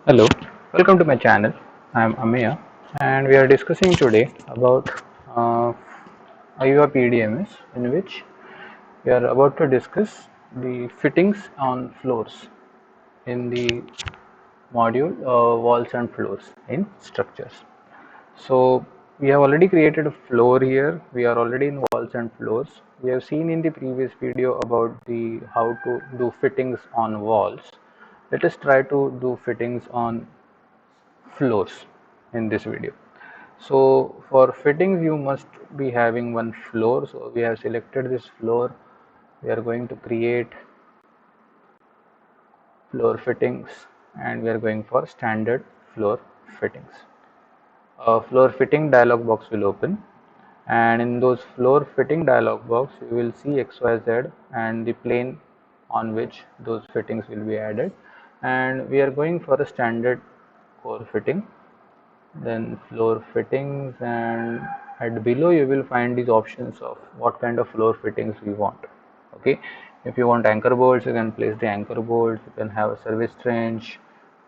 Hello, welcome to my channel. I am Ameya and we are discussing today about uh, AVEVA PDMS, in which we are about to discuss the fittings on floors in the module walls and floors in structures. So we have already created a floor here. We are already in walls and floors. We have seen in the previous video about the how to do fittings on walls. Let us try to do fittings on floors in this video. So for fittings you must be having one floor. So we have selected this floor. We are going to create floor fittings and we are going for standard floor fittings. A floor fitting dialog box will open, and in those floor fitting dialog box you will see XYZ and the plane on which those fittings will be added, and we are going for a standard core fitting, then floor fittings, and at below you will find these options of what kind of floor fittings we want. Okay, if you want anchor bolts, you can place the anchor bolts. You can have a service trench,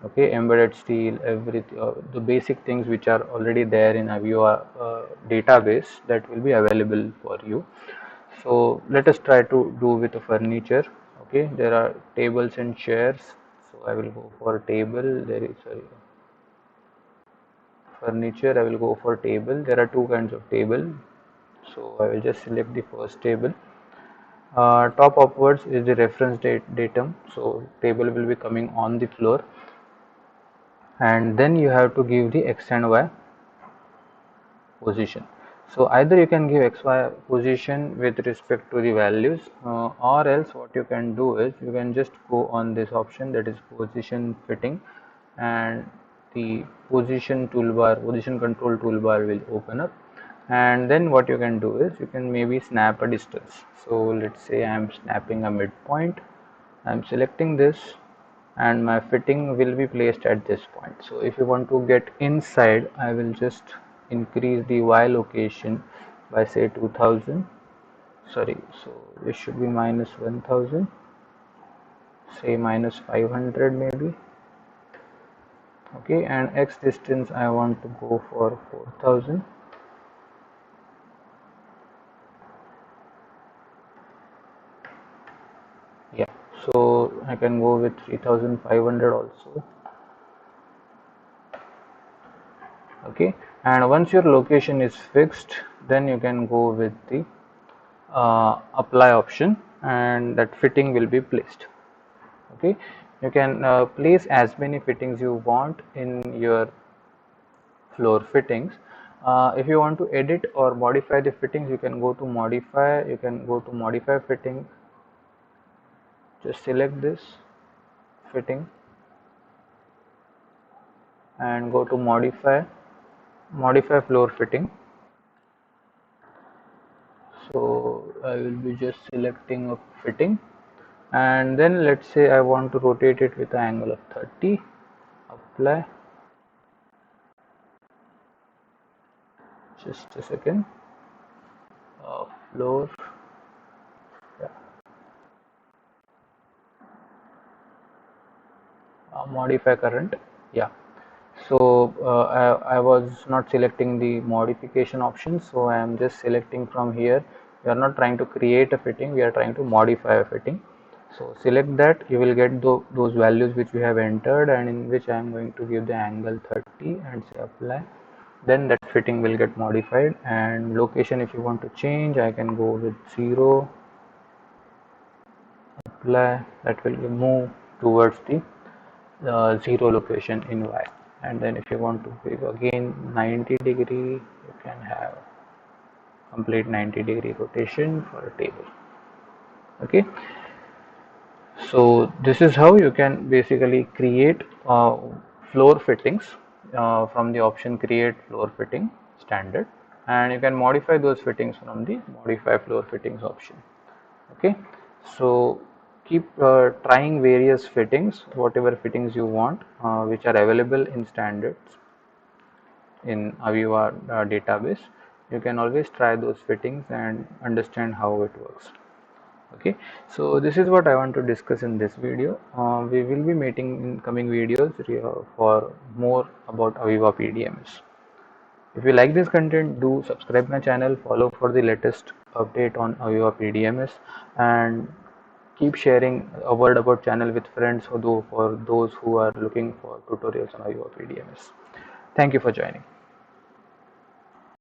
okay, embedded steel, everything, the basic things which are already there in AVEVA database, that will be available for you. So let us try to do with a furniture. Okay, there are tables and chairs, so I will go for table. There is, sorry, furniture, I will go for table. There are two kinds of table, so I will just select the first table. Top upwards is the reference datum, so table will be coming on the floor, and then you have to give the x and y position. So either you can give xy position with respect to the values, or else what you can do is you can just go on this option, that is position fitting, and the position toolbar, position control toolbar will open up, and then what you can do is you can maybe snap a distance. So let's say I am snapping a midpoint. I am selecting this and my fitting will be placed at this point. So if you want to get inside, I will just increase the Y location by say 2000. Sorry, so it should be minus 1000, say minus 500 maybe. Okay, and X distance I want to go for 4000. Yeah, so I can go with 3500 also. Okay, and once your location is fixed, then you can go with the apply option, and that fitting will be placed. Okay, you can place as many fittings you want in your floor fittings. If you want to edit or modify the fittings, you can go to modify, you can go to modify fitting, just select this fitting and go to modify floor fitting. So I will be just selecting a fitting, and then let's say I want to rotate it with an angle of 30. Apply. Just a second. Floor. Yeah. Modify current. Yeah. So I was not selecting the modification option, so I am just selecting from here. We are not trying to create a fitting, we are trying to modify a fitting. So select that, you will get those values which we have entered, and in which I am going to give the angle 30 and say apply. Then that fitting will get modified, and location if you want to change, I can go with 0, apply. That will move towards the 0 location in Y. And then if you want to give again 90-degree, you can have complete 90-degree rotation for a table. Okay, so this is how you can basically create floor fittings from the option create floor fitting standard, and you can modify those fittings from the modify floor fittings option. Okay, so keep trying various fittings, whatever fittings you want, which are available in standards in AVEVA database. You can always try those fittings and understand how it works. Okay, so this is what I want to discuss in this video. We will be meeting in coming videos for more about AVEVA PDMS. If you like this content, do subscribe my channel, follow for the latest update on AVEVA PDMS, and keep sharing a word about channel with friends for those who are looking for tutorials on AVEVA PDMS. Thank you for joining.